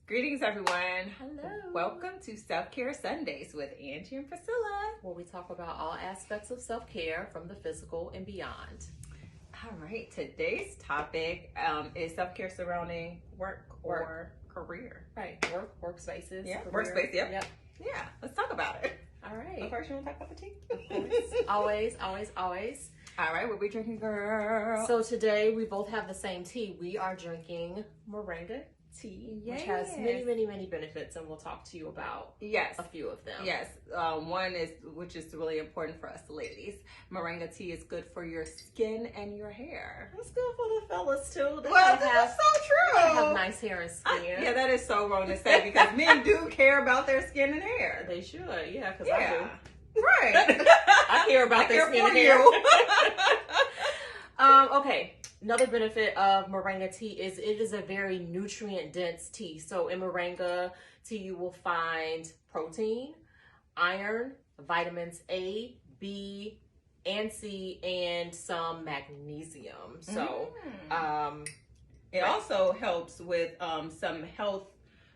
Greetings, everyone. Hello. Welcome to Self-Care Sundays with Angie and Priscilla. Where we talk about all aspects of self-care from the physical and beyond. All right, today's topic is self-care surrounding work or career. Right. Workspaces. Yeah, career. workspace, yep. Yep. Yeah, let's talk about it. All right. But first, you want to talk about the tea? Of course. Always. All right, what we drinking, girl? So today we both have the same tea. We are drinking moringa tea, which has many benefits, and we'll talk to you about a few of them. Yes. One is, which is really important for us ladies, moringa tea is good for your skin and your hair. It's good for the fellas too. Well, this is so true. Have nice hair and skin. Yeah, that is so wrong to say because men do care about their skin and hair. They should, yeah, because I do. Right. I care about their skin and hair. Okay. Another benefit of moringa tea is it is a very nutrient-dense tea. So in moringa tea, you will find protein, iron, vitamins A, B, and C, and some magnesium. So it also helps with some health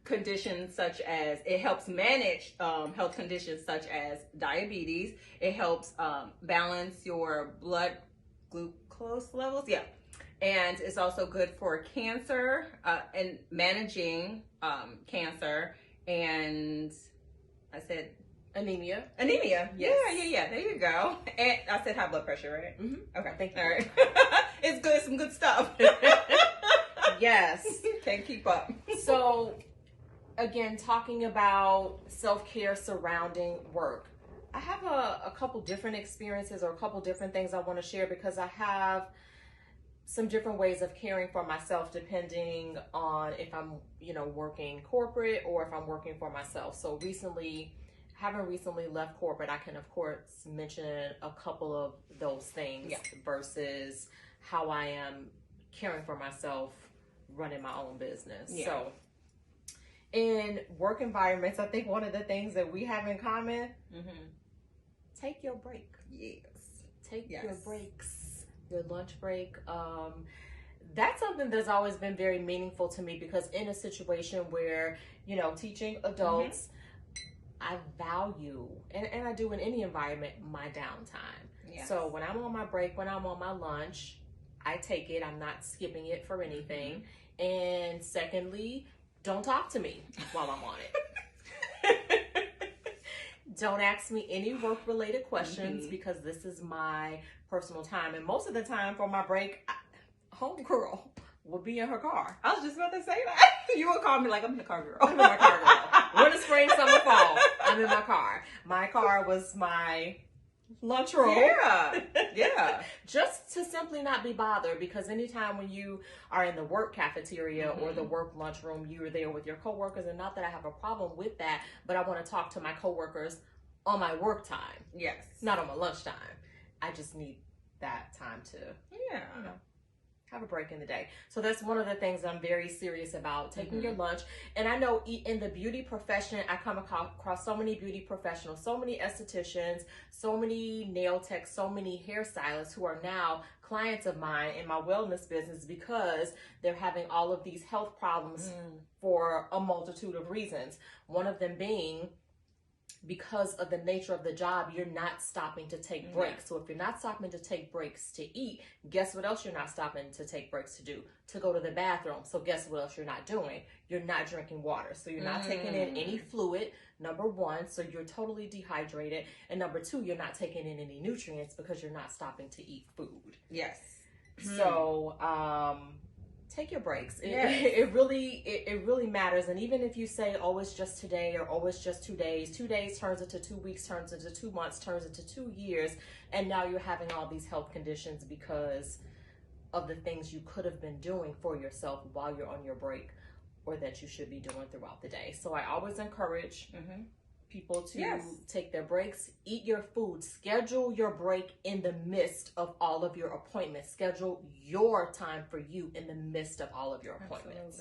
conditions such as, it helps manage health conditions such as diabetes. It helps balance your blood glucose levels. Yeah. And it's also good for cancer and managing cancer. And I said anemia. Anemia. Yes. Yeah. There you go. And I said high blood pressure, right? Mm-hmm. Okay. Thank you. All right. It's good. Some good stuff. Yes. Can't keep up. So, again, talking about self-care surrounding work. I have a couple different experiences or a couple different things I want to share because I have some different ways of caring for myself depending on if I'm, working corporate or if I'm working for myself. So having recently left corporate, I can of course mention a couple of those things versus how I am caring for myself running my own business. Yeah. So in work environments, I think one of the things that we have in common, take your break. Yes. Take your breaks. Your lunch break. That's something that's always been very meaningful to me because in a situation where, teaching adults, I value, and I do in any environment, my downtime. Yes. So when I'm on my break, when I'm on my lunch, I take it. I'm not skipping it for anything. And secondly, don't talk to me while I'm on it. Don't ask me any work-related questions because this is my personal time. And most of the time for my break, homegirl will be in her car. I was just about to say that. You would call me like, I'm in the car, girl. I'm in my car, girl. Winter, spring, summer, fall. I'm in my car. My car was my lunchroom. Yeah. Just to simply not be bothered because anytime when you are in the work cafeteria or the work lunchroom, you're there with your coworkers, and not that I have a problem with that, but I want to talk to my coworkers on my work time. Yes. Not on my lunchtime. I just need that time to have a break in the day. So that's one of the things I'm very serious about, taking your lunch. And I know in the beauty profession, I come across so many beauty professionals, so many estheticians, so many nail techs, so many hairstylists who are now clients of mine in my wellness business because they're having all of these health problems for a multitude of reasons. One of them being because of the nature of the job, you're not stopping to take breaks. So if you're not stopping to take breaks to eat, guess what else you're not stopping to take breaks to do? To go to the bathroom. So guess what else you're not doing? You're not drinking water. So you're not taking in any fluid, number one. So you're totally dehydrated. And number two, you're not taking in any nutrients because you're not stopping to eat food. Yes. So, take your breaks. It really matters. And even if you say, oh, it's just today or oh, it's just 2 days, 2 days turns into 2 weeks, turns into 2 months, turns into 2 years. And now you're having all these health conditions because of the things you could have been doing for yourself while you're on your break or that you should be doing throughout the day. So I always encourage people to take their breaks, eat your food, schedule your break in the midst of all of your appointments. Schedule your time for you in the midst of all of your appointments.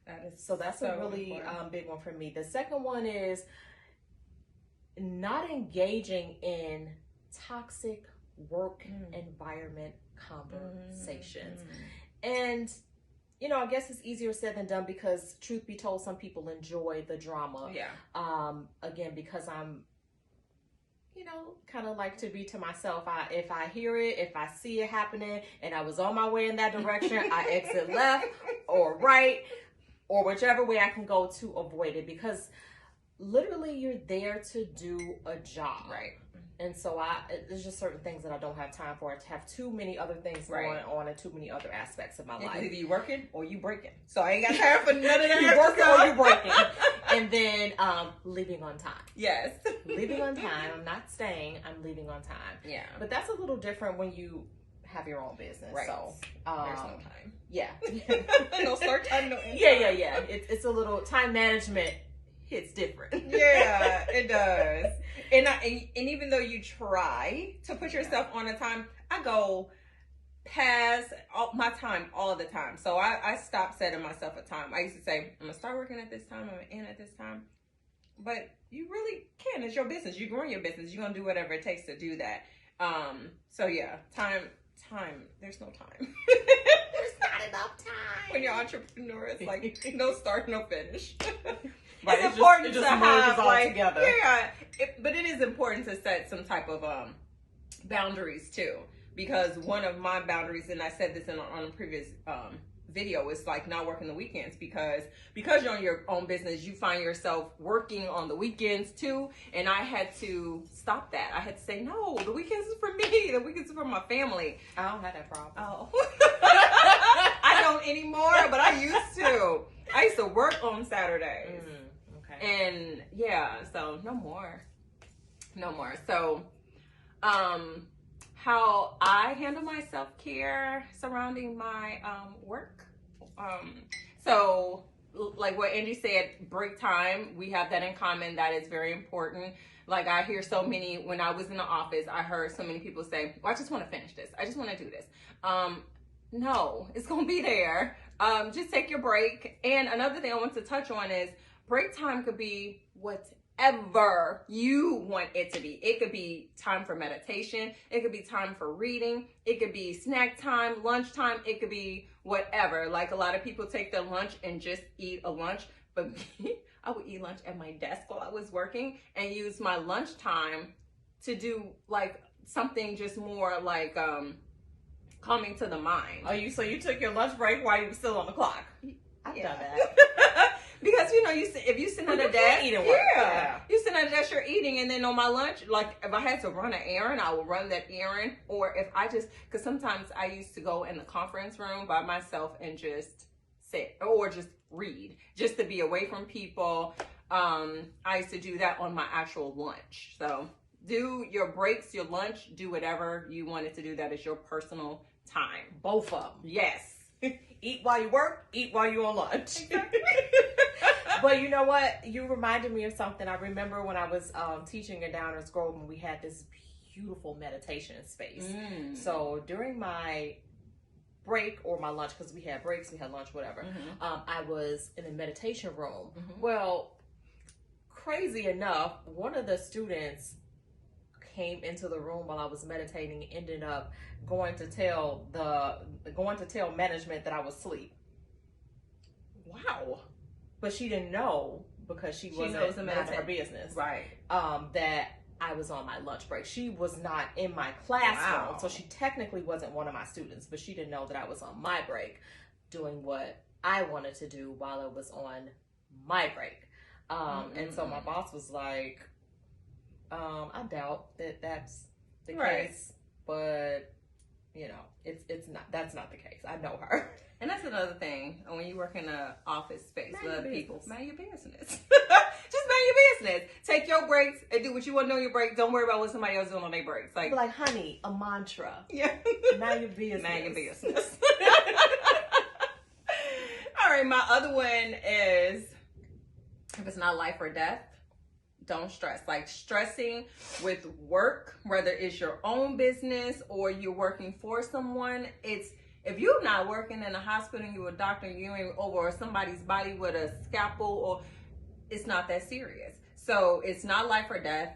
Absolutely. That's a really big one for me. The second one is not engaging in toxic work environment conversations. And I guess it's easier said than done because, truth be told, some people enjoy the drama. Yeah. Again, because I'm, kind of like to be to myself. If I hear it, if I see it happening, and I was on my way in that direction, I exit left or right or whichever way I can go to avoid it, because literally you're there to do a job. Right. And so there's just certain things that I don't have time for. I have too many other things going on and too many other aspects of my life. Either you working or you breaking. So I ain't got time for none of that. You working or you breaking. And then leaving on time. Yes. Leaving on time. I'm not staying. I'm leaving on time. Yeah. But that's a little different when you have your own business. Right. So there's no time. Yeah. No start time, no end time. Yeah. It's a little time management. Hits different. Yeah, it does. And even though you try to put yourself on a time, I go past my time all the time. So I stopped setting myself a time. I used to say, I'm going to start working at this time, I'm going to end at this time. But you really can. It's your business. You're growing your business. You're going to do whatever it takes to do that. So yeah, time, there's no time. There's not enough time. When you're an entrepreneur, it's like no start, no finish. Right, it's important it just to merges have all together. Yeah, but it is important to set some type of boundaries too, because one of my boundaries, and I said this on a previous video, is like not working the weekends, because you're on your own business, you find yourself working on the weekends too, and I had to stop that. I had to say, no, the weekends is for me, the weekends is for my family. I don't have that problem. Oh. I don't anymore, but I used to. I used to work on Saturdays. And yeah, so no more. So, how I handle my self-care surrounding my work. So like what Angie said, break time, we have that in common. That is very important. Like I hear so many, when I was in the office, I heard so many people say, well, I just want to finish this. I just want to do this. No, it's going to be there. Just take your break. And another thing I want to touch on is break time could be whatever you want it to be. It could be time for meditation. It could be time for reading. It could be snack time, lunch time. It could be whatever. Like a lot of people take their lunch and just eat a lunch. But me, I would eat lunch at my desk while I was working and use my lunch time to do like something just more like calming to the mind. So you took your lunch break while you were still on the clock? I've done that. Because if you sit at a desk, you sit at a desk, you're eating, and then on my lunch, like if I had to run an errand, I would run that errand. Or if because sometimes I used to go in the conference room by myself and just sit or just read, just to be away from people. I used to do that on my actual lunch. So do your breaks, your lunch, do whatever you wanted to do. That is your personal time. Both of them. Yes. Eat while you work, eat while you're on lunch. But you know what? You reminded me of something. I remember when I was teaching in Downers Grove, and we had this beautiful meditation space. So during my break or my lunch, because we had breaks, we had lunch, whatever, I was in a meditation room. Well, crazy enough, one of the students came into the room while I was meditating and ended up going to tell management that I was asleep. Wow. But she didn't know, because she wasn't none of her business. Right. That I was on my lunch break. She was not in my classroom. Wow. So she technically wasn't one of my students, but she didn't know that I was on my break doing what I wanted to do while I was on my break. And so my boss was like, I doubt that that's the case, but that's not the case. I know her. And that's another thing. When you work in an office space with other people, mind your business. Just mind your business. Take your breaks and do what you want to do on your break. Don't worry about what somebody else is doing on their breaks. Like, honey, a mantra. Yeah. Mind your business. Mind your business. All right, my other one is, if it's not life or death, don't stress. Like stressing with work, whether it's your own business or you're working for someone, if you're not working in a hospital and you're a doctor and you're over somebody's body with a scalpel, or it's not that serious. So it's not life or death.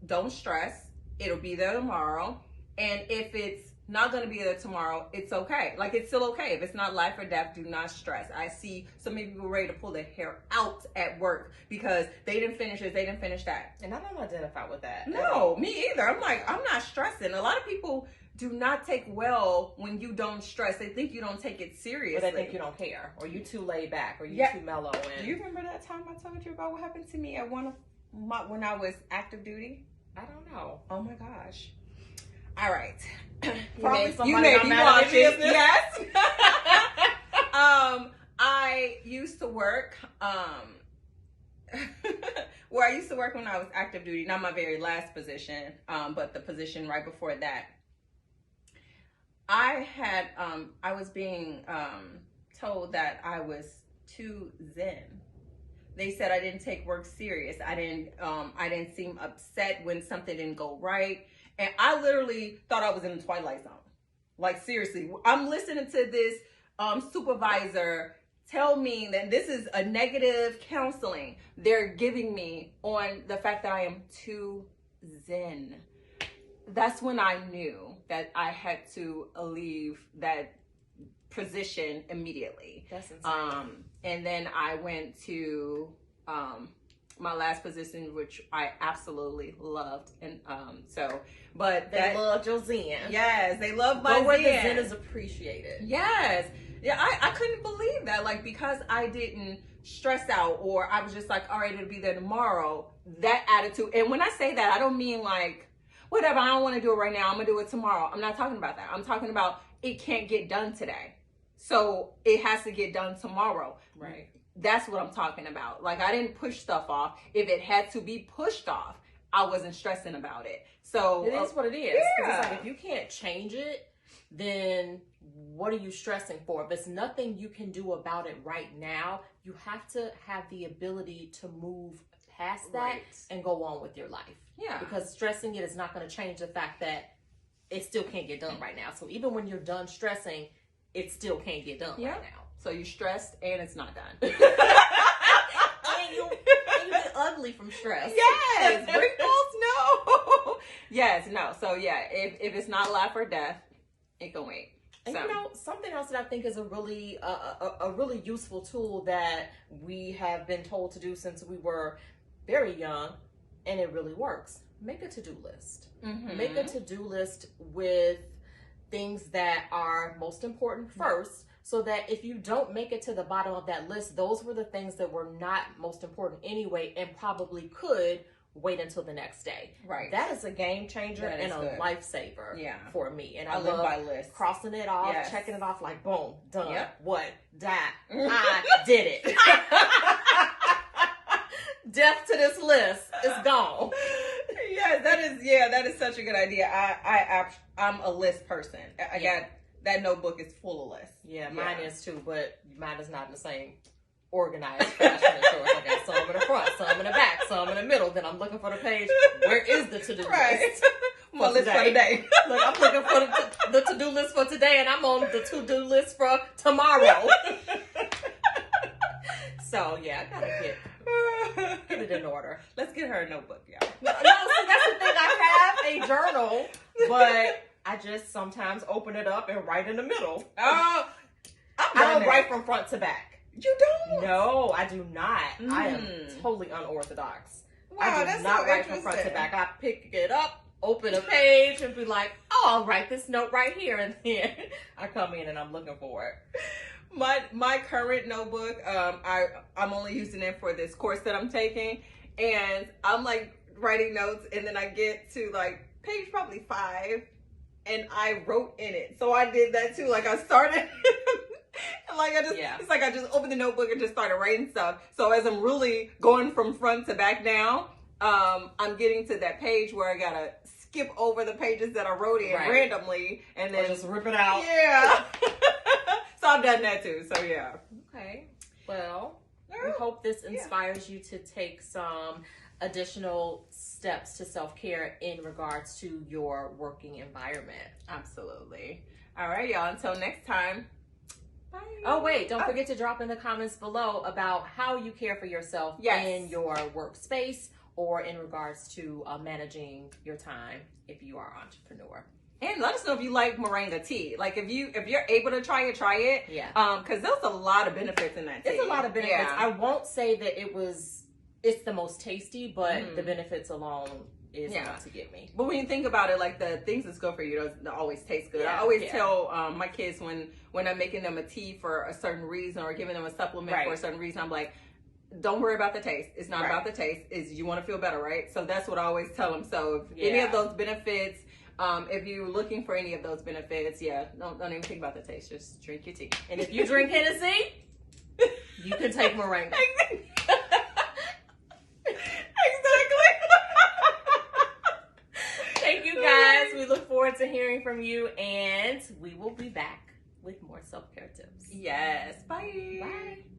Don't stress. It'll be there tomorrow. And if it's not going to be there tomorrow, it's okay. Like, it's still okay. If it's not life or death, do not stress. I see so many people ready to pull their hair out at work because they didn't finish this, they didn't finish that. And I don't identify with that. No, me either. I'm like, I'm not stressing. A lot of people do not take well when you don't stress. They think you don't take it seriously. Or they think you don't care. Or you too laid back. Or you too mellow. And... Do you remember that time I told you about what happened to me at when I was active duty? I don't know. Oh my gosh. All right. You may be watching. Yes. I used to work where I used to work when I was active duty, not my very last position, but the position right before that. I was being told that I was too zen. They said I didn't take work serious. I didn't seem upset when something didn't go right. And I literally thought I was in the Twilight Zone. Like, seriously, I'm listening to this supervisor tell me that this is a negative counseling they're giving me on the fact that I am too zen. That's when I knew that I had to leave that position immediately. That's insane. And then I went to my last position, which I absolutely loved. And but they loved your zen. Yes, they loved my zen. But where the zen is appreciated. Yes. Yeah, I couldn't believe that. Like, because I didn't stress out, or I was just like, all right, it'll be there tomorrow. That attitude. And when I say that, I don't mean like, whatever, I don't want to do it right now, I'm going to do it tomorrow. I'm not talking about that. I'm talking about it can't get done today. So it has to get done tomorrow. Right. That's what I'm talking about. Like, I didn't push stuff off. If it had to be pushed off, I wasn't stressing about it. So it is what it is. Yeah. It's like, if you can't change it, then what are you stressing for? If there's nothing you can do about it right now, you have to have the ability to move past that and go on with your life. Yeah. Because stressing it is not going to change the fact that it still can't get done right now. So even when you're done stressing, it still can't get done right now. So you stressed and it's not done. and you get ugly from stress. Yes. Wrinkles, no. Yes, no. So yeah, if it's not life or death, it can wait. And you know, something else that I think is a really useful tool that we have been told to do since we were very young, and it really works. Make a to-do list. Mm-hmm. Make a to-do list with things that are most important first, so that if you don't make it to the bottom of that list, those were the things that were not most important anyway and probably could wait until the next day. Right. That is a game changer and a lifesaver for me. And I live love by list. Crossing it off, checking it off like, boom, done. Yep. What? That. I did it. Death to this list is gone. Yes, that is such a good idea. I'm a list person. I got that notebook is full of lists. Yeah, mine is too, but mine is not in the same organized fashion. So I got some in the front, some in the back, some in the middle. Then I'm looking for the page. Where is the to-do list? My list for today. Look, I'm looking for the to-do list for today, and I'm on the to-do list for tomorrow. So yeah, I gotta get it in order. Let's get her a notebook, y'all. No, see, that's the thing. I have a journal, but I just sometimes open it up and write in the middle. Oh, I don't write from front to back. You don't? No, I do not. I am totally unorthodox. Wow, I do not write from front to back. I pick it up, open a page, and be like, oh, I'll write this note right here. And then I come in and I'm looking for it. My current notebook, I'm only using it for this course that I'm taking. And I'm like writing notes, and then I get to like page probably 5, and I wrote in it. So I did that too. Like I started... It's like I just opened the notebook and just started writing stuff. So as I'm really going from front to back now, I'm getting to that page where I gotta skip over the pages that I wrote in randomly and then just rip it out. Yeah. So I've done that too. So yeah. Okay. Well, we hope this inspires you to take some additional steps to self-care in regards to your working environment. Absolutely. All right, y'all. Until next time. Bye. Oh, wait. Don't forget to drop in the comments below about how you care for yourself in your workspace or in regards to managing your time if you are an entrepreneur. And let us know if you like moringa tea. Like if you're able to try it. Yeah. Because there's a lot of benefits in that tea. There's a lot of benefits. Yeah. I won't say that it's the most tasty, but the benefits alone is enough to get me. But when you think about it, like the things that's good for you don't always taste good. Yeah, I always tell my kids when I'm making them a tea for a certain reason or giving them a supplement for a certain reason, I'm like, don't worry about the taste. It's not about the taste. It's you want to feel better, right? So that's what I always tell them. So if any of those benefits, if you're looking for any of those benefits, don't even think about the taste. Just drink your tea. And if you drink Hennessy, you can take moringa. Thank you guys. We look forward to hearing from you, and we will be back with more self-care tips. Yes. Bye. Bye.